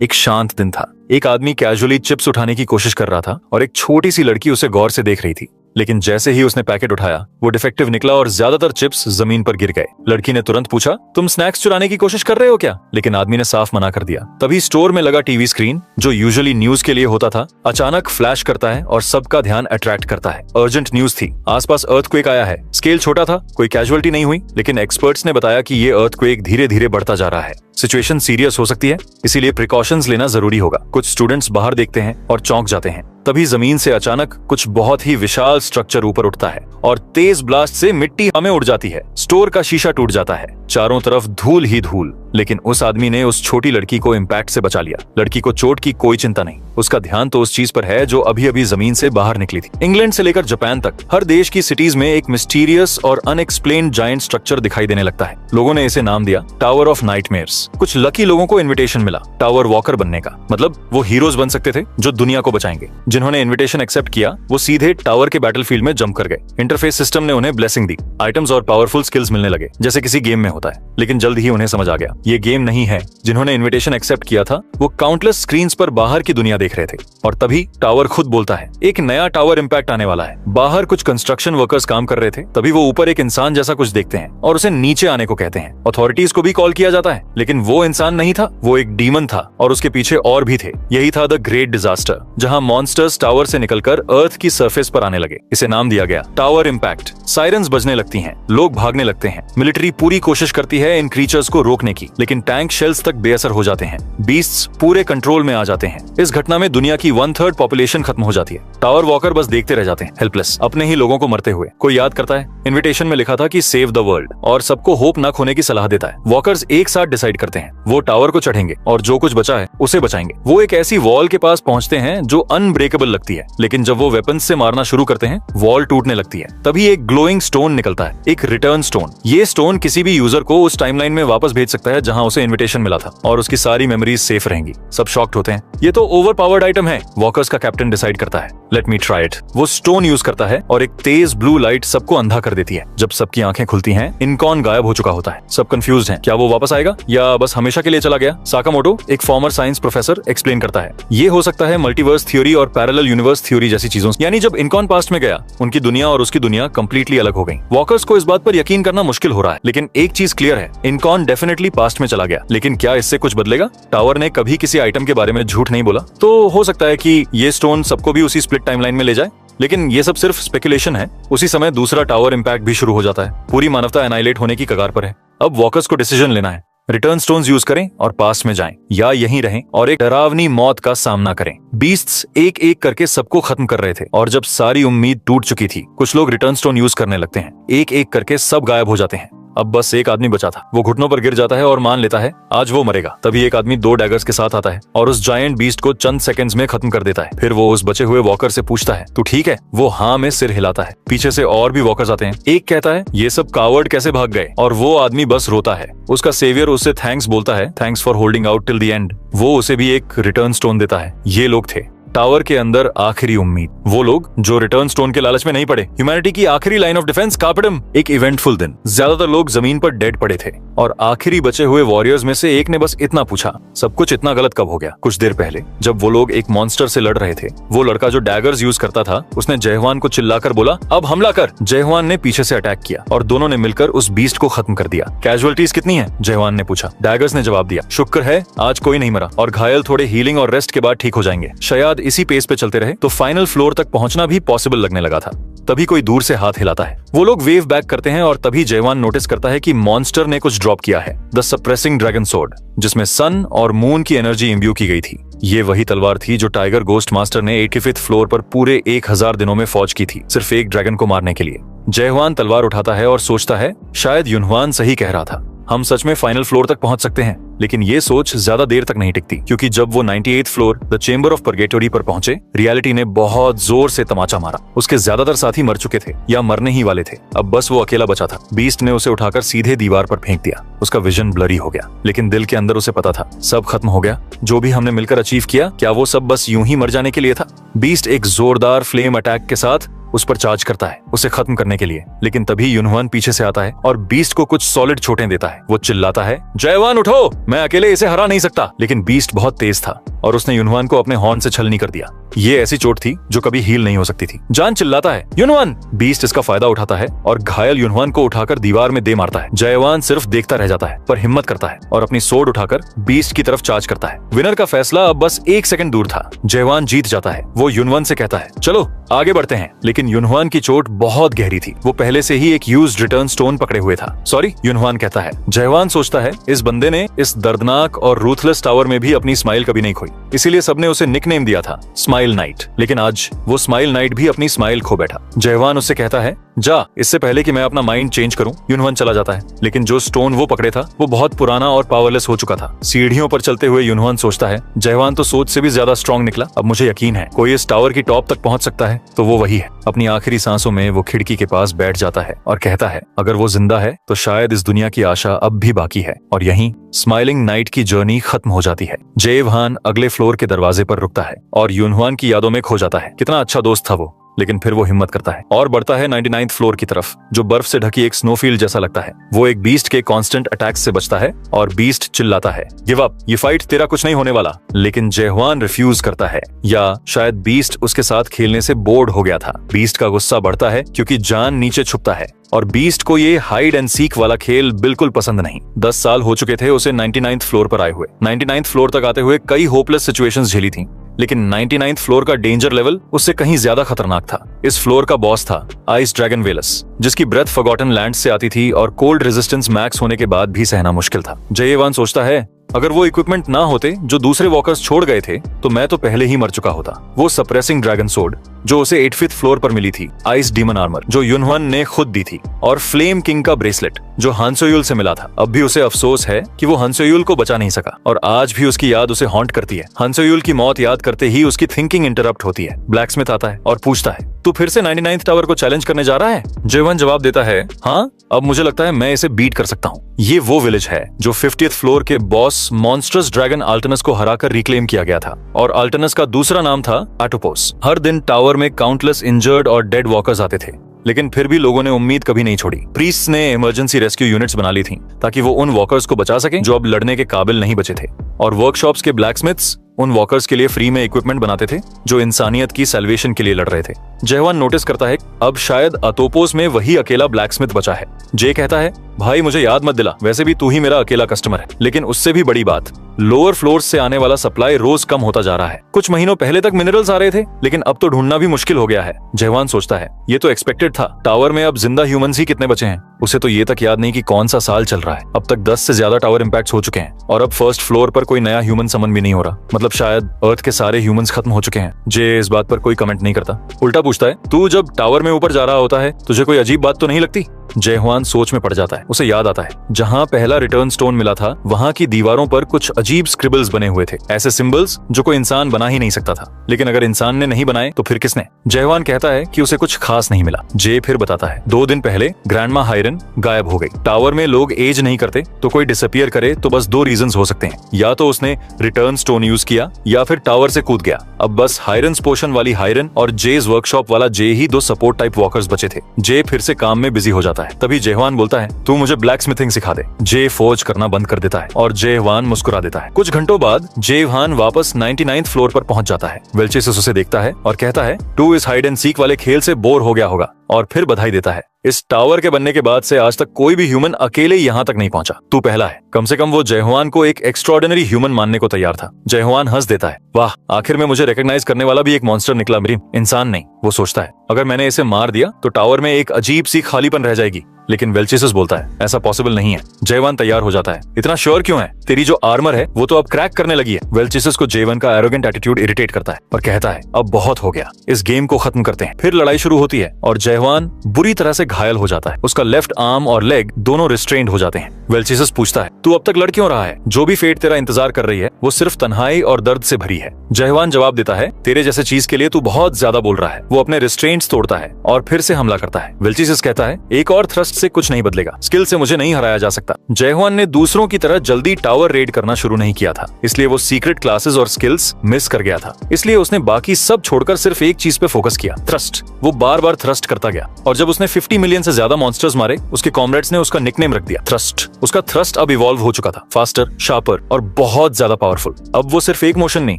एक शांत दिन था। एक आदमी कैजुअली चिप्स उठाने की कोशिश कर रहा था और एक छोटी सी लड़की उसे गौर से देख रही थी। लेकिन जैसे ही उसने पैकेट उठाया वो डिफेक्टिव निकला और ज्यादातर चिप्स जमीन पर गिर गए। लड़की ने तुरंत पूछा, तुम स्नैक्स चुराने की कोशिश कर रहे हो क्या? लेकिन आदमी ने साफ मना कर दिया। तभी स्टोर में लगा टीवी स्क्रीन, जो यूजुअली न्यूज के लिए होता था, अचानक फ्लैश करता है और सबका ध्यान अट्रैक्ट करता है। अर्जेंट न्यूज थी, आसपास अर्थक्वेक आया है। स्केल छोटा था, कोई कैजुअलिटी नहीं हुई, लेकिन एक्सपर्ट्स ने बताया कि ये अर्थक्वेक धीरे धीरे बढ़ता जा रहा है। सिचुएशन सीरियस हो सकती है, इसीलिए प्रिकॉशंस लेना जरूरी होगा। कुछ स्टूडेंट्स बाहर देखते हैं और चौंक जाते हैं। तभी जमीन से अचानक कुछ बहुत ही विशाल स्ट्रक्चर ऊपर उठता है और तेज ब्लास्ट से मिट्टी हमें उड़ जाती है। स्टोर का शीशा टूट जाता है, चारों तरफ धूल ही धूल। लेकिन उस आदमी ने उस छोटी लड़की को इम्पैक्ट से बचा लिया। लड़की को चोट की कोई चिंता नहीं, उसका ध्यान तो उस चीज पर है जो अभी अभी जमीन से बाहर निकली थी। इंग्लैंड से लेकर जापान तक हर देश की सिटीज में एक मिस्टीरियस और अनएक्सप्लेन्ड जायंट स्ट्रक्चर दिखाई देने लगता है। लोगों ने इसे नाम दिया टावर ऑफ नाइटमेयर्स। कुछ लकी लोगों को इन्विटेशन मिला टावर वॉकर बनने का, मतलब वो हीरोज बन सकते थे जो दुनिया को बचाएंगे। जिन्होंने इन्विटेशन एक्सेप्ट किया वो सीधे टावर के बैटलफील्ड में जंप कर गए। इंटरफेस सिस्टम ने उन्हें ब्लेसिंग दी, आइटम्स और पावरफुल स्किल्स मिलने लगे, जैसे किसी गेम में होता है। लेकिन जल्द ही उन्हें समझ आ गया, ये गेम नहीं है। जिन्होंने इन्विटेशन एक्सेप्ट किया था वो काउंटलेस स्क्रीन्स पर बाहर की दुनिया देख रहे थे। और तभी टावर खुद बोलता है, एक नया टावर इम्पैक्ट आने वाला है। बाहर कुछ कंस्ट्रक्शन वर्कर्स काम कर रहे थे। तभी वो ऊपर एक इंसान जैसा कुछ देखते हैं और उसे नीचे आने को कहते हैं। अथॉरिटीज को भी कॉल किया जाता है, लेकिन वो इंसान नहीं था, वो एक डीमन था और उसके पीछे और भी थे। यही था द ग्रेट डिजास्टर, जहां मॉन्स्टर्स टावर से निकलकर अर्थ की सरफेस पर आने लगे। इसे नाम दिया गया टावर इम्पैक्ट। सायरन्स बजने लगती हैं, लोग भागने लगते हैं। मिलिट्री पूरी कोशिश करती है इन क्रीचर्स को रोकने की, लेकिन टैंक शेल्स तक बेअसर हो जाते हैं। बीस्ट्स पूरे कंट्रोल में आ जाते हैं। इस घटना में दुनिया की 1/3 पॉपुलेशन खत्म हो जाती है। टावर वॉकर बस देखते रह जाते हैं, हेल्पलेस, अपने ही लोगों को मरते हुए। कोई याद करता है, इन्विटेशन में लिखा था कि सेव द वर्ल्ड, और सबको होप न खोने की सलाह देता है। वॉकर्स एक साथ डिसाइड करते हैं, वो टावर को चढ़ेंगे और जो कुछ बचा है उसे बचाएंगे। वो एक ऐसी वॉल के पास पहुंचते हैं जो अनब्रेकेबल लगती है, लेकिन जब वो वेपन से मारना शुरू करते हैं वॉल टूटने लगती है। तभी एक ग्लोइंग स्टोन निकलता है, एक रिटर्न स्टोन। ये स्टोन किसी भी यूजर को उस टाइमलाइन में वापस भेज सकता है जहां उसे इन्विटेशन मिला था, और उसकी सारी मेमोरीज सेफ रहेंगी। सब शॉक्ड होते हैं, ये तो ओवर पावर्ड आइटम है। वॉकर्स का कैप्टन डिसाइड करता है, लेट मी ट्राई इट। वो स्टोन यूज करता है और एक तेज ब्लू लाइट सबको अंधा कर देती है। जब सबकी आंखें खुलती हैं, इनकॉन गायब हो चुका होता है। सब कंफ्यूज्ड हैं, क्या वो वापस आएगा या बस हमेशा के लिए चला गया? साकामोटो, एक फॉर्मर साइंस प्रोफेसर, एक्सप्लेन करता है, ये हो सकता है मल्टीवर्स थ्योरी और पैरेलल यूनिवर्स थ्योरी जैसी चीजों। यानी जब इनकॉन पास्ट में गया, उनकी दुनिया और उसकी दुनिया कंप्लीटली अलग हो गई। वॉकर्स को इस बात पर यकीन करना मुश्किल हो रहा है, लेकिन एक चीज क्लियर है, इनकॉन डेफिनेटली पास्ट में चला गया। लेकिन क्या इससे कुछ बदलेगा? टावर ने कभी किसी आइटम के बारे में झूठ नहीं बोला, तो हो सकता है कि ये स्टोन सबको भी उसी स्प्लिट टाइमलाइन में ले जाए। लेकिन ये सब सिर्फ स्पेकुलेशन है। उसी समय दूसरा टावर इम्पैक्ट भी शुरू हो जाता है। पूरी मानवता एनाइलेट होने की कगार पर है। अब वॉकर्स को डिसीजन लेना है, रिटर्न स्टोन्स यूज करें और पास्ट में जाएं, या यहीं रहें और एक डरावनी मौत का सामना करें। बीस्ट्स एक एक करके सबको खत्म कर रहे थे, और जब सारी उम्मीद टूट चुकी थी, कुछ लोग रिटर्न स्टोन यूज करने लगते हैं। एक एक करके सब गायब हो जाते हैं। अब बस एक आदमी बचा था। वो घुटनों पर गिर जाता है और मान लेता है आज वो मरेगा। तभी एक आदमी 2 डैगर्स के साथ आता है और उस जायंट बीस्ट को चंद सेकंड्स में खत्म कर देता है। फिर वो उस बचे हुए वॉकर से पूछता है, तू ठीक है? वो हाँ में सिर हिलाता है। पीछे से और भी वॉकर्स आते हैं। एक कहता है, ये सब कावर्ड कैसे भाग गए? और वो आदमी बस रोता है। उसका सेवियर उससे थैंक्स बोलता है, thanks for holding out till the end. वो उसे भी एक रिटर्न स्टोन देता है। ये लोग थे टावर के अंदर आखिरी उम्मीद, वो लोग जो रिटर्न स्टोन के लालच में नहीं पड़े। ह्यूमैनिटी की आखिरी लाइन ऑफ डिफेंस, कार्पेडम। एक इवेंटफुल दिन, ज्यादातर लोग जमीन पर डेड पड़े थे और आखिरी बचे हुए वॉरियर्स में से एक ने बस इतना पूछा, सब कुछ इतना गलत कब हो गया? कुछ देर पहले जब वो लोग एक मॉन्स्टर से लड़ रहे थे, वो लड़का जो डैगर्स यूज करता था, उसने जयहवान को चिल्लाकर बोला, अब हमला कर। जयहवान ने पीछे से अटैक किया और दोनों ने मिलकर उस बीस्ट को खत्म कर दिया। कैजुअलिटीज कितनी है? जयहवान ने पूछा। डैगर्स ने जवाब दिया, शुक्र है आज कोई नहीं मरा, और घायल थोड़े हीलिंग और रेस्ट के बाद ठीक हो जाएंगे। शायद इसी पेस पे चलते तो फाइनल फ्लोर तक पहुंचना भी पॉसिबल लगने लगा था। तभी कोई दूर से हाथ हिलाता है। वो लोग वेव बैक करते हैं और तभी जयवान नोटिस करता है कि मॉन्स्टर ने कुछ ड्रॉप किया है, द सप्रेसिंग ड्रैगन सोर्ड, जिसमें सन और मून की एनर्जी इम्ब्यू की गई थी। ये वही तलवार थी जो टाइगर गोस्ट मास्टर ने 85th फ्लोर पर पूरे 1000 दिनों में फौज की थी, सिर्फ एक ड्रैगन को मारने के लिए। जयवान तलवार उठाता है और सोचता है, शायद युनवान सही कह रहा था, हम सच में फाइनल फ्लोर तक पहुंच सकते हैं। लेकिन ये सोच ज्यादा देर तक नहीं टिकती, क्योंकि जब वो 98th floor the chamber of purgatory पर पहुंचे, रियलिटी ने बहुत जोर से तमाचा मारा। उसके ज्यादातर साथी मर चुके थे या मरने ही वाले थे। अब बस वो अकेला बचा था। बीस्ट ने उसे उठाकर सीधे दीवार पर फेंक दिया। उसका विजन ब्लरी हो गया, लेकिन दिल के अंदर उसे पता था, सब खत्म हो गया। जो भी हमने मिलकर अचीव किया, क्या वो सब बस यूं ही मर जाने के लिए था? बीस्ट एक जोरदार फ्लेम अटैक के साथ उस पर चार्ज करता है उसे खत्म करने के लिए, लेकिन तभी युनहुआन पीछे से आता है और बीस्ट को कुछ सॉलिड चोटें देता है। वो चिल्लाता है, जयवान उठो, मैं अकेले इसे हरा नहीं सकता। लेकिन बीस्ट बहुत तेज था और उसने युनहुआन को अपने हॉर्न से छलनी कर दिया। ये ऐसी चोट थी जो कभी हील नहीं हो सकती थी। जान चिल्लाता है, युनहुआन। बीस्ट इसका फायदा उठाता है और घायल युनहुआन को उठाकर दीवार में दे मारता है। जयवान सिर्फ देखता रह जाता है पर हिम्मत करता है और अपनी सोर्ड उठाकर बीस्ट की तरफ चार्ज करता है। विनर का फैसला अब बस 1 सेकंड दूर था। जयवान जीत जाता है। वो युनहुआन से कहता है, चलो आगे बढ़ते हैं। लेकिन युनहुआन की चोट बहुत गहरी थी। वो पहले से ही एक यूज्ड रिटर्न स्टोन पकड़े हुए था। सॉरी, युनहुआन कहता है। जयवान सोचता है, इस बंदे ने इस दर्दनाक और रूथलेस टावर में भी अपनी स्माइल कभी नहीं खोई, इसीलिए सबने उसे निकनेम दिया था स्माइल नाइट। लेकिन आज वो स्माइल नाइट भी अपनी स्माइल खो बैठा। जयवान उससे कहता है, जा, इससे पहले कि मैं अपना माइंड चेंज करूं। युनहुआन चला जाता है, लेकिन जो स्टोन वो पकड़े था वो बहुत पुराना और पावरलेस हो चुका था। सीढ़ियों पर चलते हुए युनहुआन सोचता है, जयवान तो सोच से भी ज्यादा स्ट्रॉन्ग निकला। अब मुझे यकीन है कोई इस टावर की टॉप तक पहुंच सकता है तो वो वही है। अपनी आखिरी सांसों में वो खिड़की के पास बैठ जाता है और कहता है, अगर वो जिंदा है तो शायद इस दुनिया की आशा अब भी बाकी है। और यहीं स्माइलिंग नाइट की जर्नी खत्म हो जाती है। जेवहान अगले फ्लोर के दरवाजे पर रुकता है और युनहुआन की यादों में खो जाता है। कितना अच्छा दोस्त था वो। लेकिन फिर वो हिम्मत करता है और बढ़ता है 99th फ्लोर की तरफ, जो बर्फ से ढकी एक स्नोफील्ड जैसा लगता है। वो एक बीस्ट के कांस्टेंट अटैक्स से बचता है और बीस्ट चिल्लाता है, गिव अप, ये फाइट तेरा कुछ नहीं होने वाला। लेकिन जेहुआन रिफ्यूज करता है, या शायद बीस्ट उसके साथ खेलने से बोर्ड हो गया था। बीस्ट का गुस्सा बढ़ता है क्योंकि जान नीचे छुपता है और बीस्ट को ये हाइड एंड सीक वाला खेल बिल्कुल पसंद नहीं। 10 साल हो चुके थे उसे 99th फ्लोर पर आए हुए। 99th फ्लोर तक आते हुए कई होपलेस सिचुएशंस झेली थी, लेकिन 99th फ्लोर का डेंजर लेवल उससे कहीं ज्यादा खतरनाक था। इस फ्लोर का बॉस था आइस ड्रैगन वेलस, जिसकी ब्रेथ फॉरगॉटन लैंड से आती थी और कोल्ड रेजिस्टेंस मैक्स होने के बाद भी सहना मुश्किल था। जेवान सोचता है, अगर वो इक्विपमेंट ना होते जो दूसरे वॉकर्स छोड़ गए थे तो मैं तो पहले ही मर चुका होता। वो सप्रेसिंग ड्रैगन सोर्ड जो उसे 85th फ्लोर पर मिली थी, आइस डीमन आर्मर जो युनहुआन ने खुद दी थी, और फ्लेम किंग का ब्रेसलेट जो हान सोयुल से मिला था। अब भी उसे अफसोस है कि वो हान सोयुल को बचा नहीं सका और आज भी उसकी याद उसे हॉन्ट करती है। हान सोयुल की मौत याद करते ही उसकी थिंकिंग इंटरप्ट होती है। ब्लैकस्मिथ आता है और पूछता है, तू फिर से 99th टावर को चैलेंज करने जा रहा है? जेवन जवाब देता है, हाँ, अब मुझे लगता है मैं इसे बीट कर सकता हूँ। ये वो विलेज है जो 50th फ्लोर के बॉस मॉन्स्टरस ड्रैगन अल्टनस को हराकर रिक्लेम किया गया था, और अल्टनस का दूसरा नाम था एटोपोस। हर दिन टावर में काउंटलेस इंजर्ड और डेड वॉकर्स आते थे, लेकिन फिर भी लोगों ने उम्मीद कभी नहीं छोड़ी। प्रीस्ट्स ने इमरजेंसी रेस्क्यू यूनिट्स बना ली थी ताकि वो उन वॉकर्स को बचा सकें जो अब लड़ने के काबिल नहीं बचे थे, और वर्कशॉप्स के ब्लैकस्मिथ्स उन वॉकर्स के लिए फ्री में इक्विपमेंट बनाते थे जो इंसानियत की सैल्वेशन के लिए लड़ रहे थे। जेवान नोटिस करता है अब शायद अतोपोस में वही अकेला ब्लैकस्मिथ बचा है। जे कहता है, भाई मुझे याद मत दिला, वैसे भी तू ही मेरा अकेला कस्टमर है। लेकिन उससे भी बड़ी बात, लोअर फ्लोर्स से आने वाला सप्लाई रोज कम होता जा रहा है। कुछ महीनों पहले तक मिनरल्स आ रहे थे, लेकिन अब तो ढूंढना भी मुश्किल हो गया है। जेवान सोचता है, ये तो एक्सपेक्टेड था। टावर में अब जिंदा ह्यूमंस ही कितने बचे हैं। उसे तो ये तक याद नहीं कि कौन सा साल चल रहा है। अब तक 10 से ज्यादा टावर इम्पैक्ट्स हो चुके हैं और अब फर्स्ट फ्लोर पर कोई नया ह्यूमन समन भी नहीं हो रहा। मतलब शायद अर्थ के सारे ह्यूमंस खत्म हो चुके हैं। जे इस बात पर कोई कमेंट नहीं करता, उल्टा पूछता है, तू जब टावर में ऊपर जा रहा होता है तुझे कोई अजीब बात तो नहीं लगती? जेहुआन सोच में पड़ जाता है। उसे याद आता है जहाँ पहला रिटर्न स्टोन मिला था वहाँ की दीवारों पर कुछ अजीब स्क्रिबल्स बने हुए थे, ऐसे सिंबल्स जो कोई इंसान बना ही नहीं सकता था। लेकिन अगर इंसान ने नहीं बनाए तो फिर किसने? जेहुआन कहता है कि उसे कुछ खास नहीं मिला। जे फिर बताता है, 2 दिन पहले ग्रैंडमा हायरन गायब हो गई। टावर में लोग एज नहीं करते तो कोई डिसअपियर करे तो बस 2 रीजंस हो सकते हैं, या तो उसने रिटर्न स्टोन यूज किया या फिर टावर से कूद गया। अब बस हायरन पोशन वाली हायरन और जेज वर्कशॉप वाला जे ही 2 सपोर्ट टाइप वॉकर्स बचे थे। जे फिर से काम में बिजी हो जाता है। तभी जेहुआन बोलता है, तू मुझे ब्लैक स्मिथिंग सिखा दे। जे फोर्ज करना बंद कर देता है और जेहुआन मुस्कुरा देता है। कुछ घंटों बाद जेहुआन वापस 99th फ्लोर पर पहुंच जाता है। वेल्चेसिस उसे देखता है और कहता है, तू इस हाइड एंड सीक वाले खेल से बोर हो गया होगा, और फिर बधाई देता है। इस टावर के बनने के बाद से आज तक कोई भी ह्यूमन अकेले यहाँ तक नहीं पहुंचा, तू पहला है। कम से कम वो जेहुआन को एक एक्स्ट्रॉर्डिनरी ह्यूमन मानने को तैयार था। जेहुआन हंस देता है, वाह, आखिर में मुझे रिकॉग्नाइज करने वाला भी एक मॉन्स्टर निकला, मेरी इंसान नहीं। वो सोचता है, अगर मैंने इसे मार दिया तो टावर में एक अजीब सी खालीपन रह जाएगी। लेकिन वेल्चेसिस बोलता है, ऐसा पॉसिबल नहीं है। जेवान तैयार हो जाता है, इतना श्योर क्यों है? तेरी जो आर्मर है वो तो अब क्रैक करने लगी है। वेल्चेसिस को जेवन का एरोगेंट एटीट्यूड इरिटेट करता है और कहता है, अब बहुत हो गया, इस गेम को खत्म करते हैं। फिर लड़ाई शुरू होती है और जेवान बुरी तरह से घायल हो जाता है। उसका लेफ्ट आर्म और लेग दोनों रिस्ट्रेन्ड हो जाते हैं। वेल्चेसिस पूछता है, तू अब तक लड़ क्यों रहा है? जो भी फेट तेरा इंतजार कर रही है वो सिर्फ तन्हाई और दर्द से भरी है। जेवान जवाब देता है, तेरे जैसे चीज के लिए तू बहुत ज्यादा बोल रहा है। वो अपने रिस्ट्रेंट्स तोड़ता है और फिर से हमला करता है। वेल्चेसिस कहता है, एक और थ्रस्ट से कुछ नहीं बदलेगा, स्किल से मुझे नहीं हराया जा सकता। जयहवान ने दूसरों की तरह जल्दी टावर रेड करना शुरू नहीं किया था, इसलिए वो सीक्रेट क्लासेस और स्किल्स मिस कर गया था। इसलिए उसने बाकी सब छोड़कर सिर्फ एक चीज पे फोकस किया, थ्रस्ट। वो बार बार थ्रस्ट करता गया और जब उसने 50 मिलियन से ज्यादा मॉन्स्टर्स मारे, उसके कॉमरेड्स ने उसका निकनेम रख दिया, थ्रस्ट। उसका थ्रस्ट अब इवॉल्व हो चुका था, फास्टर, शार्पर और बहुत ज्यादा पावरफुल। अब वो सिर्फ एक मोशन नहीं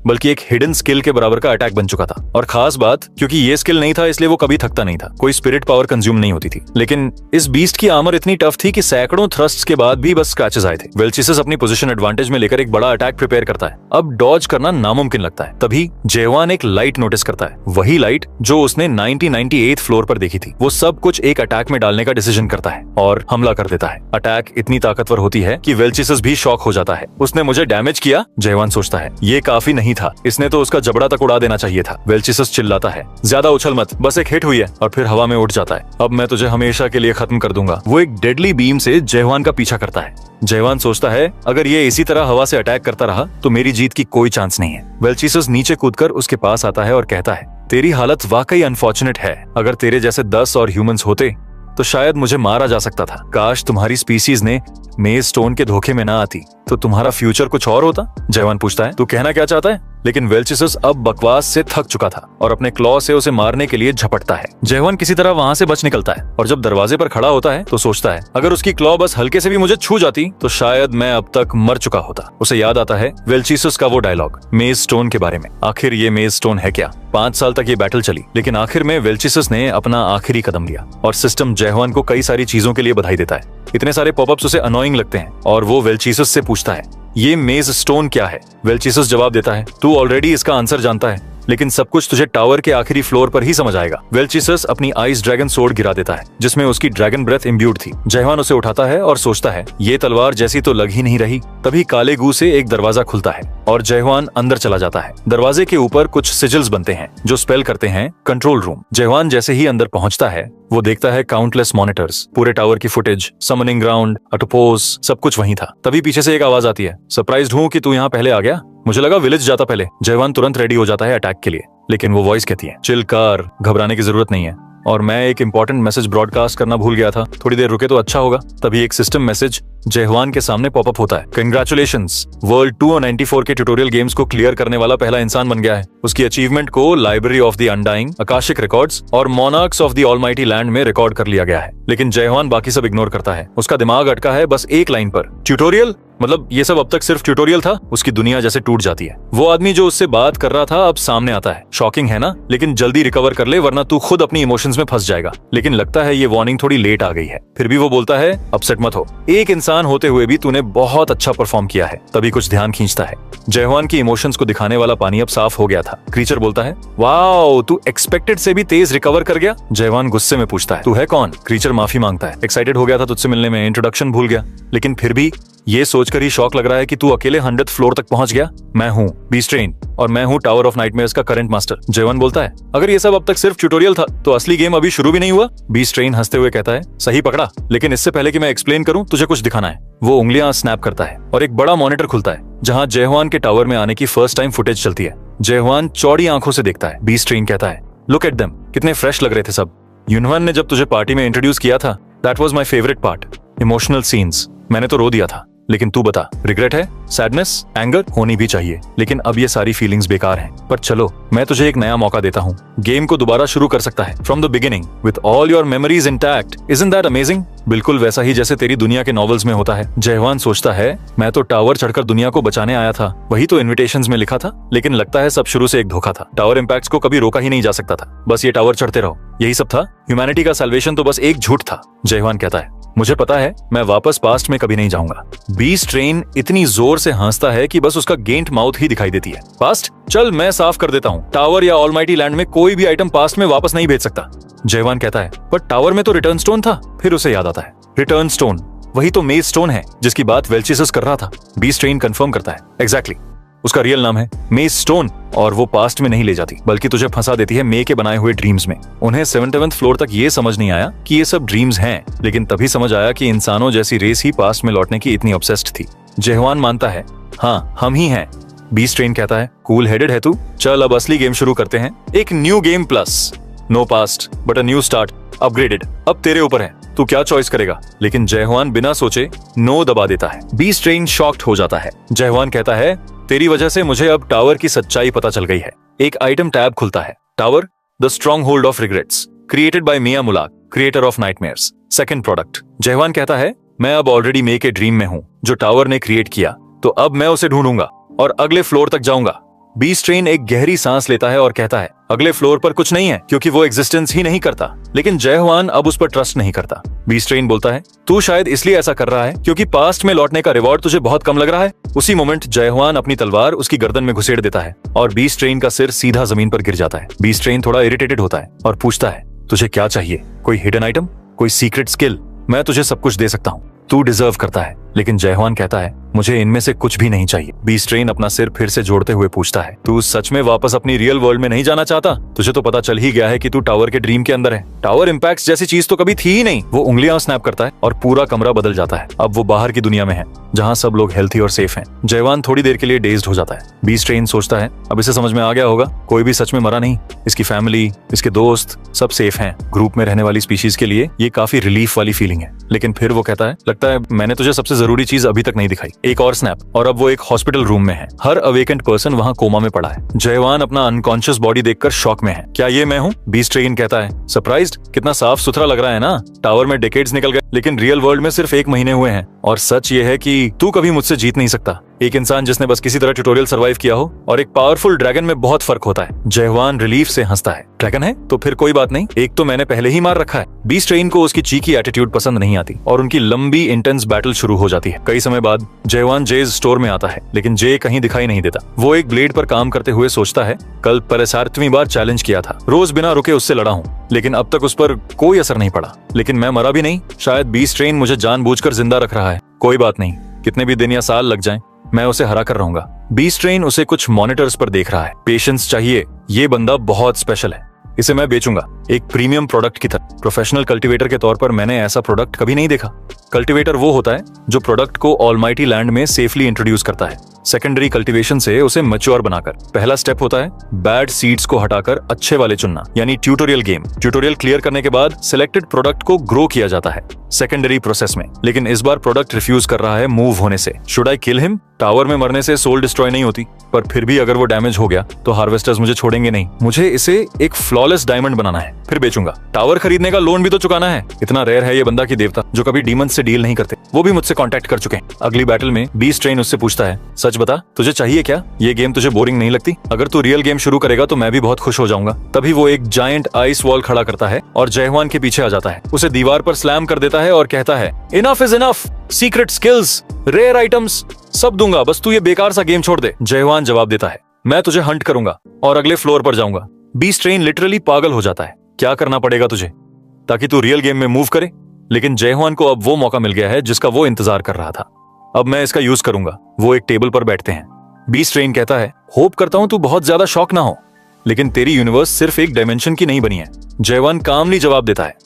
बल्कि एक हिडन स्किल के बराबर का अटैक बन चुका था। और खास बात, क्योंकि ये स्किल नहीं था इसलिए वो कभी थकता नहीं था, कोई स्पिरिट पावर कंज्यूम नहीं होती थी। लेकिन इस बीस्ट की आर्मर इतनी टफ थी कि सैकड़ों थ्रस्ट्स के बाद भी बस स्क्रैचेस आए थे। वेल्चिसस अपनी पोजीशन एडवांटेज में लेकर एक बड़ा अटैक प्रिपेयर करता है। अब डॉज करना नामुमकिन लगता है। तभी जयहवान एक लाइट नोटिस करता है, वही लाइट जो उसने 1998 फ्लोर पर देखी थी। वो सब कुछ एक अटैक में डालने का डिसीजन करता है और हमला कर देता है। अटैक इतनी ताकतवर होती है कि वेल्चिसस भी शॉक हो जाता है। उसने मुझे डैमेज किया, जयहवान सोचता है। ये काफी नहीं था, इसने तो उसका जबड़ा तक उड़ा देना चाहिए था। वेल्चिसस चिल्लाता है, ज्यादा उछल मत, बस एक हिट हुई है, और फिर हवा में उठ जाता है। अब मैं तुझे हमेशा के लिए खत्म कर दूंगा। वो एक डेडली बीम से जयहवान का पीछा करता है। जयहवान सोचता है, अगर ये इसी तरह हवा से अटैक करता रहा तो मेरी जीत की कोई चांस नहीं है। वेल्चिसस नीचे कूदकर उसके पास आता है और कहता है, तेरी हालत वाकई अनफॉर्चुनेट है। अगर तेरे जैसे 10 और ह्यूमंस होते तो शायद मुझे मारा जा सकता था। काश तुम्हारी स्पीसीज ने मेज स्टोन के धोखे में ना आती तो तुम्हारा फ्यूचर कुछ और होता। जयहवान पूछता है, तू कहना क्या चाहता है? लेकिन वेल्चिसस अब बकवास से थक चुका था और अपने क्लॉ से उसे मारने के लिए झपटता है। जयहवान किसी तरह वहां से बच निकलता है और जब दरवाजे पर खड़ा होता है तो सोचता है, अगर उसकी क्लॉ बस हल्के से भी मुझे छू जाती तो शायद मैं अब तक मर चुका होता। उसे याद आता है वेल्चिसस का वो डायलॉग मेज स्टोन के बारे में। आखिर ये मेज स्टोन है क्या? 5 साल तक ये बैटल चली, लेकिन आखिर में वेल्चिसस ने अपना आखिरी कदम लिया और सिस्टम जयहवान को कई सारी चीजों के लिए बधाई देता है। इतने सारे पॉपअप्स उसे अनोइंग लगते हैं और वो वेल्चिसस से पूछता है, ये मेज स्टोन क्या है? वेल्चिसस जवाब देता है, तू ऑलरेडी इसका आंसर जानता है, लेकिन सब कुछ तुझे टावर के आखिरी फ्लोर पर ही समझ आएगा। वेल्चिसस अपनी आइस ड्रैगन सोर्ड गिरा देता है जिसमें उसकी ड्रैगन ब्रेथ इम्ब्यूड थी। जयहवान उसे उठाता है और सोचता है, ये तलवार जैसी तो लग ही नहीं रही। तभी काले गू से एक दरवाजा खुलता है और जयहवान अंदर चला जाता है। दरवाजे के ऊपर कुछ सिजिल्स बनते हैं जो स्पेल करते हैं कंट्रोल रूम। जयहवान जैसे ही अंदर पहुंचता है वो देखता है काउंटलेस मॉनिटर्स, पूरे टावर की फुटेज, समनिंग ग्राउंड, अटोपोज, सब कुछ वहीं था। तभी पीछे से एक आवाज आती है, सरप्राइज्ड हूँ कि तू यहाँ पहले आ गया, मुझे लगा विलेज जाता पहले। जयहवान तुरंत रेडी हो जाता है अटैक के लिए, लेकिन वो वॉइस कहती है, चिल कर, घबराने की जरूरत नहीं है, और मैं एक इंपॉर्टेंट मैसेज ब्रॉडकास्ट करना भूल गया था, थोड़ी देर रुके तो अच्छा होगा। तभी एक सिस्टम मैसेज जयहवान के सामने पॉपअप होता है, कंग्रेचुलेशंस, वर्ल्ड 294 के ट्यूटोरियल गेम्स को क्लियर करने वाला पहला इंसान बन गया है। उसकी अचीवमेंट को library of the undying, Akashic records और monarchs of the almighty land में रिकॉर्ड कर लिया गया है। लेकिन जयहवान बाकी सब इग्नोर करता है। उसका दिमाग अटका है बस एक लाइन पर, ट्यूटोरियल, मतलब ये सब अब तक सिर्फ ट्यूटोरियल था। उसकी दुनिया जैसे टूट जाती है। वो आदमी जो उससे बात कर रहा था अब सामने आता है। शॉकिंग है ना? लेकिन जल्दी रिकवर कर ले वरना तू खुद अपनी इमोशंस में फंस जाएगा। लेकिन लगता है ये वार्निंग थोड़ी लेट आ गई है। फिर भी वो बोलता है, अपसेट मत हो, एक इंसान होते हुए भी तूने बहुत अच्छा परफॉर्म किया है। तभी कुछ ध्यान खींचता है। जयहवान की इमोशंस को दिखाने वाला पानी अब साफ हो गया था। क्रीचर बोलता है, वाओ, तू एक्सपेक्टेड से भी तेज रिकवर कर गया। जयहवान गुस्से में पूछता है, तू है कौन? क्रीचर माफी मांगता है, एक्साइटेड हो गया था तुझसे मिलने में, इंट्रोडक्शन भूल गया। लेकिन फिर भी ये सोचकर ही शौक लग रहा है कि तू अकेले 100th फ्लोर तक पहुंच गया। मैं हूँ बीस्ट ट्रेन और मैं हूँ टावर ऑफ नाइटमेयर्स का करंट मास्टर। जयहवान बोलता है, अगर ये सब अब तक सिर्फ ट्यूटोरियल था तो असली गेम अभी शुरू भी नहीं हुआ। बीस्ट ट्रेन हंसते हुए कहता है, सही पकड़ा, लेकिन इससे पहले कि मैं एक्सप्लेन करूं तुझे कुछ दिखाना है। वो उंगलियां स्नैप करता है और एक बड़ा मॉनिटर खुलता है जहां जयहवान के टावर में आने की फर्स्ट टाइम फुटेज चलती है। जयहवान चौड़ी आंखों से देखता है। बीस्ट ट्रेन कहता है, लुक एट देम, कितने फ्रेश लग रहे थे सब। यूनवन ने जब तुझे पार्टी में इंट्रोड्यूस किया था, that was my favourite part, emotional scenes, मैंने तो रो दिया था। लेकिन तू बता, रिग्रेट है, सैडनेस, एंगर? होनी भी चाहिए, लेकिन अब ये सारी फीलिंग्स बेकार हैं। पर चलो, मैं तुझे एक नया मौका देता हूँ। गेम को दोबारा शुरू कर सकता है, from the beginning, with all your memories intact. Isn't that amazing? बिल्कुल वैसा ही जैसे तेरी दुनिया के नॉवेल्स में होता है। जयहवान सोचता है, मैं तो टावर चढ़कर दुनिया को बचाने आया था, वही तो इन्विटेशंस में लिखा था। लेकिन लगता है सब शुरू से एक धोखा था। टावर इम्पैक्ट्स को कभी रोका ही नहीं जा सकता था, बस ये टावर चढ़ते रहो, यही सब था। ह्यूमैनिटी का सैल्वेशन तो बस एक झूठ था। जयहवान कहता है, मुझे पता है, मैं वापस पास्ट में कभी नहीं जाऊंगा। बीस्ट ट्रेन इतनी जोर से हंसता है कि बस उसका गेंट माउथ ही दिखाई देती है। पास्ट? चल मैं साफ कर देता हूँ, टावर या ऑलमाइटी लैंड में कोई भी आइटम पास्ट में वापस नहीं भेज सकता। जयहवान कहता है, पर टावर में तो रिटर्न स्टोन था। फिर उसे याद आता है, रिटर्न स्टोन, वही तो मेज स्टोन है जिसकी बात वेल्चिसस कर रहा था। बीस्ट ट्रेन कंफर्म करता है, एग्जैक्टली, उसका रियल नाम है मेज स्टोन, और वो पास्ट में नहीं ले जाती बल्कि तुझे फंसा देती है मे के बनाए हुए ड्रीम्स में। उन्हें 7th फ्लोर तक ये समझ नहीं आया कि ये सब ड्रीम्स हैं, लेकिन तभी समझ आया कि इंसानों जैसी रेस ही पास्ट में लौटने की इतनी ऑब्सेस्ड थी। जयहवान मानता है, हाँ हम ही हैं। बीस्ट ट्रेन कहता है, कूल हेडेड है तू, चल अब असली गेम शुरू करते हैं। एक new game plus, no past but a new start, upgraded, अब तेरे ऊपर है। तू क्या चॉइस करेगा? लेकिन जयहवान बिना सोचे नो दबा देता है। बी स्ट्रेन शॉक्ड हो जाता है। जयहवान कहता है, तेरी वजह से मुझे अब टावर की सच्चाई पता चल गई है। एक आइटम टैब खुलता है। Tower, the stronghold of regrets, created by मिया मुलाक, creator of nightmares. Second product. जयहवान कहता है, मैं अब ऑलरेडी मेक ए ड्रीम में हूं जो टावर ने क्रिएट किया, तो अब मैं उसे ढूंढूंगा और अगले फ्लोर तक जाऊंगा। बी स्ट्रेन एक गहरी सांस लेता है और कहता है, अगले फ्लोर पर कुछ नहीं है क्योंकि वो एग्जिस्टेंस ही नहीं करता। लेकिन जयहवान अब उस पर ट्रस्ट नहीं करता। बी स्ट्रेन बोलता है, तू शायद इसलिए ऐसा कर रहा है क्योंकि पास्ट में लौटने का रिवॉर्ड तुझे बहुत कम लग रहा है। उसी मोमेंट जयहवान अपनी तलवार उसकी गर्दन में घुसेड़ देता है और बी स्ट्रेन का सिर सीधा जमीन पर गिर जाता है। बी स्ट्रेन थोड़ा इरिटेटेड होता है और पूछता है, तुझे क्या चाहिए? कोई हिडन आइटम, कोई सीक्रेट स्किल? मैं तुझे सब कुछ दे सकता हूँ, तू डिजर्व करता है। लेकिन जयहवान कहता है, मुझे इनमें से कुछ भी नहीं चाहिए। बी स्ट्रेन अपना सिर फिर से जोड़ते हुए पूछता है, तू सच में वापस अपनी रियल वर्ल्ड में नहीं जाना चाहता? तुझे तो पता चल ही गया है कि तू टावर के ड्रीम के अंदर है। टावर इम्पैक्ट जैसी चीज तो कभी थी ही नहीं। वो उंगलियां स्नैप करता है और पूरा कमरा बदल जाता है। अब वो बाहर की दुनिया में है जहाँ सब लोग हेल्थी और सेफ हैं। जयहवान थोड़ी देर के लिए डेज्ड हो जाता है। बी स्ट्रेन सोचता है, अब इसे समझ में आ गया होगा, कोई भी सच में मरा नहीं। इसकी फैमिली, इसके दोस्त सब सेफ हैं। ग्रुप में रहने वाली स्पीशीज के लिए ये काफी रिलीफ वाली फीलिंग है। लेकिन फिर वो कहता है, लगता है मैंने तुझे सबसे जरूरी चीज अभी तक नहीं दिखाई। एक और स्नैप, और अब वो एक हॉस्पिटल रूम में है। हर अवेकेंट पर्सन वहाँ कोमा में पड़ा है। जयहवान अपना अनकॉन्शियस बॉडी देखकर शॉक में है। क्या ये मैं हूँ? बी स्ट्रेन कहता है, सरप्राइज्ड? कितना साफ सुथरा लग रहा है ना। टावर में डेकेड्स निकल गए लेकिन रियल वर्ल्ड में सिर्फ 1 महीने हुए हैं। और सच ये है कि तू कभी मुझसे जीत नहीं सकता। एक इंसान जिसने बस किसी तरह ट्यूटोरियल सर्वाइव किया हो और एक पावरफुल ड्रैगन में बहुत फर्क होता है। जयहवान रिलीफ से हंसता है। ड्रैगन है तो फिर कोई बात नहीं, एक तो मैंने पहले ही मार रखा है। बी स्ट्रेन को उसकी चीकी एटीट्यूड पसंद नहीं आती और उनकी लंबी इंटेंस बैटल शुरू हो जाती है। कई समय बाद जयहवान जेज स्टोर में आता है लेकिन जे कहीं दिखाई नहीं देता। वो एक ब्लेड पर काम करते हुए सोचता है, कल 45वीं बार चैलेंज किया था, रोज बिना रुके उससे लड़ा हूँ लेकिन अब तक उस पर कोई असर नहीं पड़ा। लेकिन मैं मरा भी नहीं। शायद बी स्ट्रेन मुझे जानबूझकर जिंदा रख रहा है। कोई बात नहीं, कितने भी दिन या साल लग जाएं, मैं उसे हरा कर रहूंगा। बी स्ट्रेन उसे कुछ मॉनिटर्स पर देख रहा है। पेशेंस चाहिए, ये बंदा बहुत स्पेशल है, इसे मैं बेचूंगा एक प्रीमियम प्रोडक्ट की तरह। प्रोफेशनल कल्टीवेटर के तौर पर मैंने ऐसा प्रोडक्ट कभी नहीं देखा। कल्टीवेटर वो होता है जो प्रोडक्ट को ऑलमाइटी लैंड में सेफली इंट्रोड्यूस करता है, सेकेंडरी कल्टीवेशन से उसे मैच्योर बनाकर। पहला स्टेप होता है बैड सीड्स को हटाकर अच्छे वाले चुनना, यानी ट्यूटोरियल गेम। ट्यूटोरियल क्लियर करने के बाद सिलेक्टेड प्रोडक्ट को ग्रो किया जाता है सेकेंडरी प्रोसेस में। लेकिन इस बार प्रोडक्ट रिफ्यूज कर रहा है मूव होने से। Should I kill him? Tower में मरने से सोल डिस्ट्रॉय नहीं होती, पर फिर भी अगर वो डैमेज हो गया तो हार्वेस्टर्स मुझे छोड़ेंगे नहीं। मुझे इसे एक फ्लॉलेस डायमंड बनाना है, फिर बेचूंगा। टावर खरीदने का लोन भी तो चुकाना है। इतना रेयर है ये बंदा की देवता जो कभी डीमंस से डील नहीं करते। वो भी मुझसे कांटेक्ट कर चुके हैं। अगली बैटल में बी स्ट्रेन उससे पूछता है, सच बता तुझे चाहिए क्या? ये गेम तुझे बोरिंग नहीं लगती? अगर तू रियल गेम शुरू करेगा तो मैं भी बहुत खुश हो जाऊंगा। तभी वो एक जायंट आइस वॉल खड़ा करता है और जयहवान के पीछे आ जाता है। उसे दीवार पर स्लैम कर देता है और कहता है, enough is enough. Secret skills, rare items सब दूंगा, बस तू ये बेकार सा गेम छोड़ दे। जयहवान जवाब देता है, मैं तुझे हंट करूंगा और अगले फ्लोर पर जाऊंगा। बी स्ट्रेन लिटरली पागल हो जाता है। क्या करना पड़ेगा तुझे ताकि तू रियल गेम में मूव करे? लेकिन जयहवान को अब वो मौका मिल गया है जिसका वो इंतजार कर रहा था। अब मैं इसका यूज करूंगा। वो एक टेबल पर बैठते हैं। बी स्ट्रेन कहता है, होप करता हूं तू बहुत ज्यादा शॉक ना हो, लेकिन तेरी यूनिवर्स सिर्फ एक डायमेंशन की नहीं बनी है। जयहवान कामली जवाब देता है,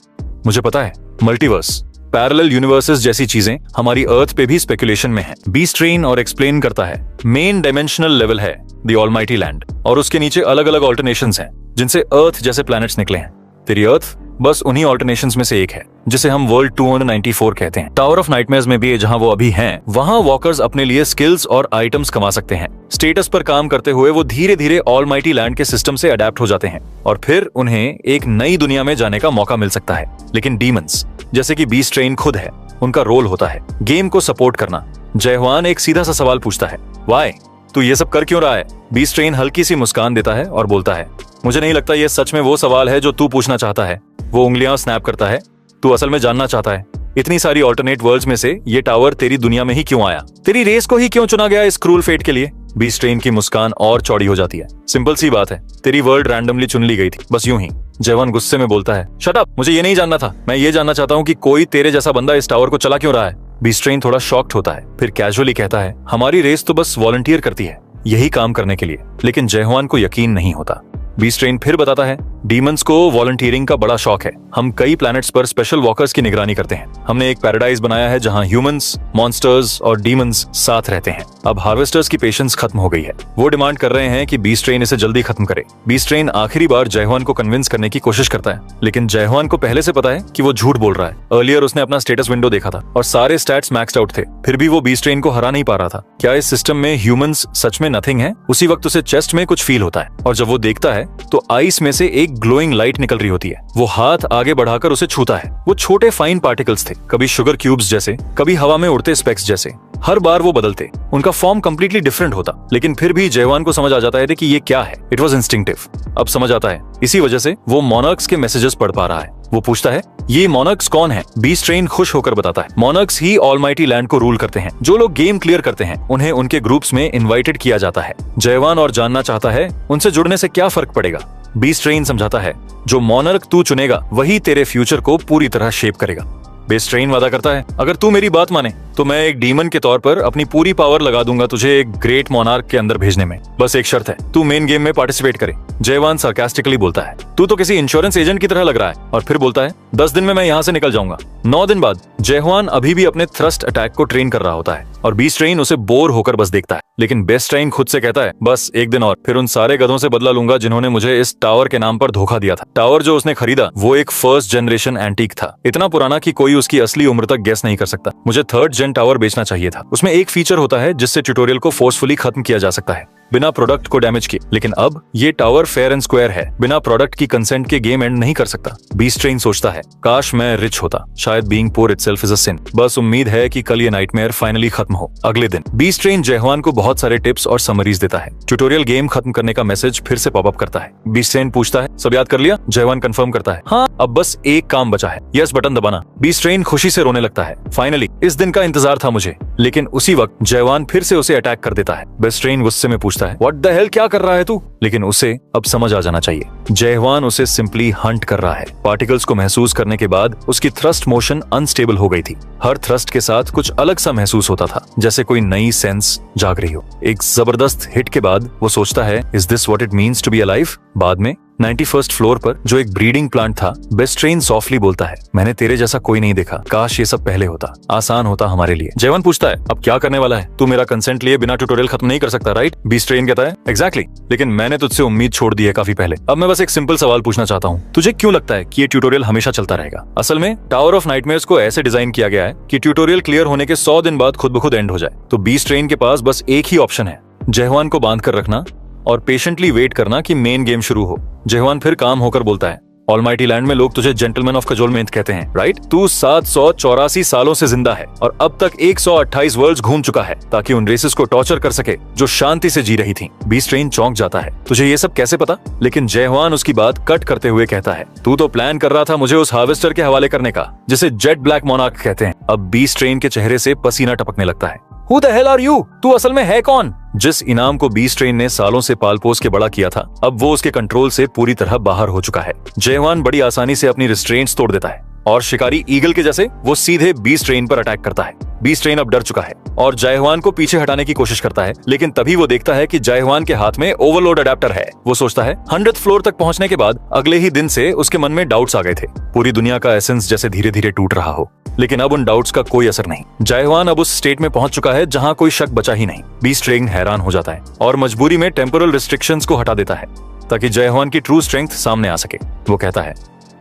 मुझे पता है, मल्टीवर्स, पैरेलल यूनिवर्सेस जैसी चीजें हमारी अर्थ पे भी स्पेकुलेशन में है। बी स्ट्रेन और एक्सप्लेन करता है, मेन डायमेंशनल लेवल है द ऑलमाइटी लैंड और उसके नीचे अलग अलग ऑल्टरनेशंस हैं जिनसे अर्थ जैसे प्लैनेट्स निकले हैं। तेरी अर्थ बस उन्हीं ऑल्टरनेशंस में से एक है जिसे हम वर्ल्ड 294 कहते हैं। टावर ऑफ नाइटमेयर्स में भी जहां वो अभी हैं, वहां वॉकर्स अपने लिए स्किल्स और आइटम्स कमा सकते हैं। स्टेटस पर काम करते हुए वो धीरे धीरे ऑलमाइटी लैंड के सिस्टम से अडेप्ट हो जाते हैं और फिर उन्हें एक नई दुनिया में जाने का मौका मिल सकता है। लेकिन डीमंस जैसे कि बी स्ट्रेन खुद है, उनका रोल होता है गेम को सपोर्ट करना। जयहवान एक सीधा सा सवाल पूछता है, वाई? तू ये सब कर क्यों रहा है? बी स्ट्रेन हल्की सी मुस्कान देता है और बोलता है, मुझे नहीं लगता ये सच में वो सवाल है जो तू पूछना चाहता है। वो उंगलियां स्नैप करता है, तू असल में जानना चाहता है इतनी सारी ऑल्टरनेट वर्ल्ड्स में से ये टावर तेरी दुनिया में ही क्यों आया? तेरी रेस को ही क्यों चुना गया इस क्रूल फेट के लिए? बी स्ट्रेन की मुस्कान और चौड़ी हो जाती है। सिंपल सी बात है, तेरी वर्ल्ड रैंडमली चुन ली गई थी, बस यूं ही। जयहवान गुस्से में बोलता है, शट अप, मुझे ये नहीं जानना था। मैं ये जानना चाहता हूँ कि कोई तेरे जैसा बंदा इस टावर को चला क्यों रहा है? बी स्ट्रेन थोड़ा शॉक्ड होता है, फिर कैजुअली कहता है, हमारी रेस तो बस वॉलंटियर करती है यही काम करने के लिए। लेकिन जयहवान को यकीन नहीं होता। बी स्ट्रेन फिर बताता है, डीमंस को वॉलंटियरिंग का बड़ा शौक है। हम कई प्लैनेट्स पर स्पेशल वॉकर्स की निगरानी करते हैं। हमने एक पैराडाइज बनाया है जहां ह्यूमंस, मॉन्स्टर्स और डीमंस साथ रहते हैं। अब हार्वेस्टर्स की पेशेंस खत्म हो गई है। वो डिमांड कर रहे हैं कि बीस्ट ट्रेन इसे जल्दी खत्म करे। बीस्ट ट्रेन आखिरी बार जयहुआन को कन्विंस करने की कोशिश करता है, लेकिन जयहुआन को पहले से पता है कि वो झूठ बोल रहा है। अर्लियर उसने अपना स्टेटस विंडो देखा था और सारे स्टैट्स मैक्स्ड आउट थे, फिर भी वो बीस्ट ट्रेन को हरा नहीं पा रहा था। क्या इस सिस्टम में ह्यूमंस सच में नथिंग है? उसी वक्त उसे चेस्ट में कुछ फील होता है और जब वो देखता है तो आइस में से एक ग्लोइंग लाइट निकल रही होती है। वो हाथ आगे बढ़ाकर उसे छूता है। वो छोटे फाइन पार्टिकल्स थे, कभी शुगर क्यूब्स जैसे, कभी हवा में उड़ते स्पेक्स जैसे। हर बार वो बदलते, उनका फॉर्म कंप्लीटली डिफरेंट होता, लेकिन फिर भी जयहुआन को समझ आ जाता है कि ये क्या है। It was instinctive. अब समझ आता है, इसी वजह से वो मोनार्क्स के मैसेजेस पढ़ पा रहा है। वो पूछता है, ये मोनार्क्स कौन है? बीस्ट ट्रेन खुश होकर बताता है, मोनार्क्स ही ऑलमाइटी लैंड को रूल करते हैं। जो लोग गेम क्लियर करते हैं उन्हें उनके ग्रुप्स में इनवाइटेड किया जाता है। जयहुआन और जानना चाहता है उनसे जुड़ने से क्या फर्क पड़ेगा। बीस्ट ट्रेन समझाता है, जो मोनार्क तू चुनेगा वही तेरे फ्यूचर को पूरी तरह शेप करेगा। बीस्ट ट्रेन वादा करता है, अगर तू मेरी बात माने तो मैं एक डीमन के तौर पर अपनी पूरी पावर लगा दूंगा तुझे एक ग्रेट मोनार्क के अंदर भेजने में। बस एक शर्त है, तू मेन गेम में पार्टिसिपेट करे। जयहुआन सार्कास्टिकली बोलता है, तू तो किसी इंश्योरेंस एजेंट की तरह लग रहा है, और फिर बोलता है, 10 दिन में मैं यहाँ से निकल जाऊंगा। 9 दिन बाद जयहुआन अभी भी अपने थ्रस्ट अटैक को ट्रेन कर रहा होता है और बीस्ट ट्रेन उसे बोर होकर बस देखता है। लेकिन बेस्ट ट्रेन खुद से कहता है, बस एक दिन और, फिर उन सारे गधों से बदला लूंगा जिन्होंने मुझे इस टावर के नाम पर धोखा दिया था। टावर जो उसने खरीदा वो एक फर्स्ट जनरेशन एंटीक था, इतना पुराना कि कोई उसकी असली उम्र तक गेस नहीं कर सकता। मुझे 3rd जेन टावर बेचना चाहिए था। उसमें एक फीचर होता है जिससे ट्यूटोरियल को फोर्सफुली खत्म किया जा सकता है बिना प्रोडक्ट को डैमेज किए, लेकिन अब ये टावर फेयर एंड स्क्वायर है, बिना प्रोडक्ट की कंसेंट के गेम एंड नहीं कर सकता। बीस्ट ट्रेन सोचता है, काश मैं रिच होता, शायद being poor itself is a sin. बस उम्मीद है कि कल ये नाइटमेयर फाइनली खत्म हो। अगले दिन बीस्ट ट्रेन जयहुआन को बहुत सारे टिप्स और समरीज देता है। ट्यूटोरियल गेम खत्म करने का मैसेज फिर से पॉपअप करता है। बीस्ट ट्रेन पूछता है, सब याद कर लिया? जयहुआन कंफर्म करता है, हाँ, अब बस एक काम बचा है, यस बटन दबाना। बीस्ट ट्रेन खुशी से रोने लगता है, फाइनली इस दिन का इंतजार था मुझे। लेकिन उसी वक्त जयहुआन फिर से उसे अटैक कर देता है। बीस्ट ट्रेन गुस्से में पूछता है, व्हाट द हेल, क्या कर रहा है तू? लेकिन उसे अब समझ आ जाना चाहिए, जयहुआन उसे सिंपली हंट कर रहा है। पार्टिकल्स को महसूस करने के बाद उसकी थ्रस्ट मोशन अनस्टेबल हो गई थी। हर थ्रस्ट के साथ कुछ अलग सा महसूस होता था, जैसे कोई नई सेंस जाग रही हो। एक जबरदस्त हिट के बाद वो सोचता है, is this what it means to be alive? बाद में 91st फ्लोर पर जो एक ब्रीडिंग प्लांट था, बेस्ट ट्रेन सॉफ्टली बोलता है, मैंने तेरे जैसा कोई नहीं देखा, काश ये सब पहले होता, आसान होता हमारे लिए। जयहुआन पूछता है, अब क्या करने वाला है? तू मेरा कंसेंट लिए बिना ट्यूटोरियल खत्म नहीं कर सकता, राइट? बीस्ट ट्रेन कहता है, एग्जैक्टली, लेकिन मैंने तुझसे उम्मीद छोड़ दी है काफी पहले। अब मैं बस एक सिंपल सवाल पूछना चाहता हूँ, तुझे क्यों लगता है कि ये ट्यूटोरियल हमेशा चलता रहेगा? असल में टावर ऑफ नाइटमेयर्स को ऐसे डिजाइन किया गया है कि ट्यूटोरियल क्लियर होने के 100 दिन बाद खुद ब खुद एंड हो जाए। तो बीस्ट ट्रेन के पास बस एक ही ऑप्शन है, जयहुआन को बांध कर रखना और पेशेंटली वेट करना कि मेन गेम शुरू हो। जयहुआन फिर काम होकर बोलता है, ऑलमाइटी लैंड में लोग तुझे जेंटलमैन ऑफ कजोलमेंट कहते हैं, राइट? तू 784 सालों से जिंदा है और अब तक 128 वर्ल्ड्स घूम चुका है ताकि उन रेसेस को टॉर्चर कर सके जो शांति से जी रही थी। बीस्ट ट्रेन चौंक जाता है, तुझे ये सब कैसे पता? लेकिन जयहुआन उसकी बात कट करते हुए कहता है, तू तो प्लान कर रहा था मुझे उस हार्वेस्टर के हवाले करने का जिसे जेट ब्लैक मोनार्क कहते हैं। अब बीस्ट ट्रेन के चेहरे से पसीना टपकने लगता है। Who the hell are you? तू असल में है कौन? जिस इनाम को बीस्ट ट्रेन ने सालों से पाल पोस के बड़ा किया था, अब वो उसके कंट्रोल से पूरी तरह बाहर हो चुका है। जयहुआन बड़ी आसानी से अपनी रिस्ट्रेंट्स तोड़ देता है और शिकारी ईगल के जैसे वो सीधे बीस्ट ट्रेन पर अटैक करता है। बीस्ट ट्रेन अब डर चुका है और जयहुआन को पीछे हटाने की कोशिश करता है, लेकिन तभी वो देखता है कि जयहुआन के हाथ में ओवरलोड अडेप्टर है। वो सोचता है 100th फ्लोर तक पहुंचने के बाद अगले ही दिन से उसके मन में डाउट्स आ गए थे, पूरी दुनिया का एसेंस जैसे धीरे धीरे टूट रहा हो। लेकिन अब उन डाउट्स का कोई असर नहीं। जयहुआन अब उस स्टेट में पहुंच चुका है जहां कोई शक बचा ही नहीं। बीस्ट ट्रेन हैरान हो जाता है और मजबूरी में टेम्पोरल रिस्ट्रिक्शंस को हटा देता है ताकि जयहुआन की ट्रू स्ट्रेंथ सामने आ सके। वो कहता है,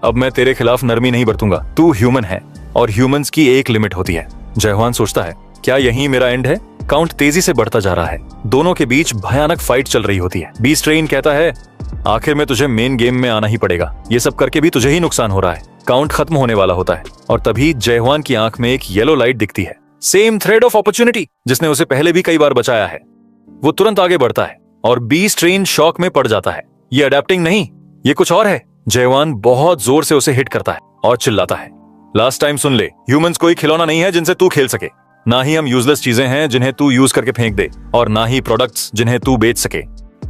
अब मैं तेरे खिलाफ नरमी नहीं बरतूंगा, तू ह्यूमन है और ह्यूमंस की एक लिमिट होती है। जयहुआन सोचता है, क्या यही मेरा एंड है? काउंट तेजी से बढ़ता जा रहा है, दोनों के बीच भयानक फाइट चल रही होती है। बीस्ट ट्रेन कहता है, आखिर में तुझे मेन गेम में आना ही पड़ेगा, ये सब करके भी तुझे ही नुकसान हो रहा है। काउंट खत्म होने वाला होता है और तभी जयहुआन की आंख में एक येलो लाइट दिखती है, सेम थ्रेड ऑफ अपॉर्चुनिटी जिसने उसे पहले भी कई बार बचाया है। वो तुरंत आगे बढ़ता है और बीस्ट ट्रेन शॉक में पड़ जाता है, ये अडेप्टिंग नहीं, ये कुछ और है। जयहुआन बहुत जोर से उसे हिट करता है और चिल्लाता है, लास्ट टाइम सुन ले, ह्यूमंस कोई खिलौना नहीं है जिनसे तू खेल सके, ना ही हम यूजलेस चीजें हैं जिन्हें तू यूज करके फेंक दे, और ना ही प्रोडक्ट्स जिन्हें तू बेच सके।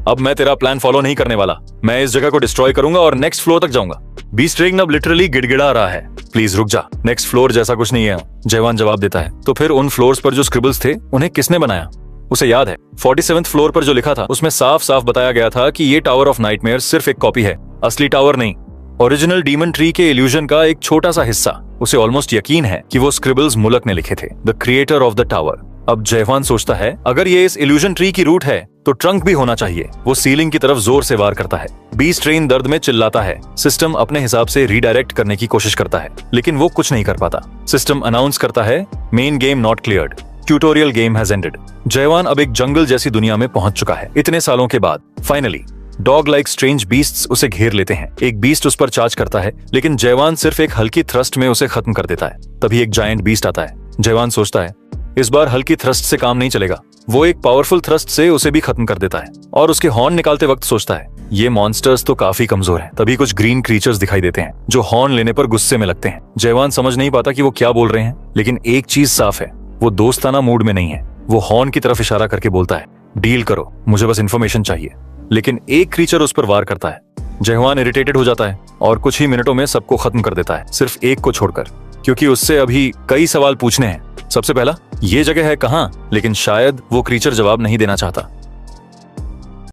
अब मैं तेरा प्लान फॉलो नहीं करने वाला, मैं इस जगह को डिस्ट्रॉय करूंगा और नेक्स्ट फ्लोर तक जाऊंगा। बीस्ट ट्रेन अब लिटरली गिड़गिड़ा रहा है, प्लीज रुक जा, नेक्स्ट फ्लोर जैसा कुछ नहीं है। जयहुआन जवाब देता है, तो फिर उन फ्लोर्स पर जो स्क्रिबल्स थे उन्हें किसने बनाया? उसे याद है 47th फ्लोर पर जो लिखा था उसमें साफ साफ बताया गया था कि ये टावर ऑफ नाइटमेयर सिर्फ एक कॉपी है, असली टावर नहीं, ओरिजिनल डीमन ट्री के इल्यूजन का एक छोटा सा हिस्सा। उसे ऑलमोस्ट यकीन है कि वो स्क्रिबल्स मुलक ने लिखे थे, the creator of the tower. अब जयवान सोचता है अगर ये इस इल्यूजन ट्री की रूट है तो ट्रंक भी होना चाहिए। वो सीलिंग की तरफ जोर से वार करता है। बीस्ट ट्रेन दर्द में चिल्लाता है। सिस्टम अपने हिसाब से रीडायरेक्ट करने की कोशिश करता है, लेकिन वो कुछ नहीं कर पाता। सिस्टम अनाउंस करता है main game not cleared, tutorial game has ended. Jaivana अब एक जंगल जैसी दुनिया में पहुंच चुका है। इतने सालों के बाद finally dog like strange beasts उसे घेर लेते हैं। एक बीस्ट उस पर चार्ज करता है, लेकिन जयवान सिर्फ एक हल्की थ्रस्ट में उसे खत्म कर देता है। तभी एक जायंट बीस्ट आता है। जयवान सोचता है इस बार हल्की थ्रस्ट से काम नहीं चलेगा। वो एक पावरफुल थ्रस्ट से उसे भी खत्म कर देता है और उसके हॉर्न निकालते वक्त सोचता है ये मॉन्स्टर्स तो काफी कमजोर हैं। तभी कुछ ग्रीन क्रीचर्स दिखाई देते हैं जो हॉर्न लेने पर गुस्से में लगते हैं। जयवान समझ नहीं पाता कि वो क्या बोल रहे हैं, लेकिन एक चीज साफ है, वो दोस्ताना मूड में नहीं है। वो हॉर्न की तरफ इशारा करके बोलता है डील करो, मुझे बस इन्फॉर्मेशन चाहिए। लेकिन एक क्रीचर उस पर वार करता है। जयवान इरिटेटेड हो जाता है और कुछ ही मिनटों में सबको खत्म कर देता है, सिर्फ एक को छोड़कर, क्योंकि उससे अभी कई सवाल पूछने हैं। सबसे पहला, ये जगह है कहाँ? लेकिन शायद वो क्रीचर जवाब नहीं देना चाहता।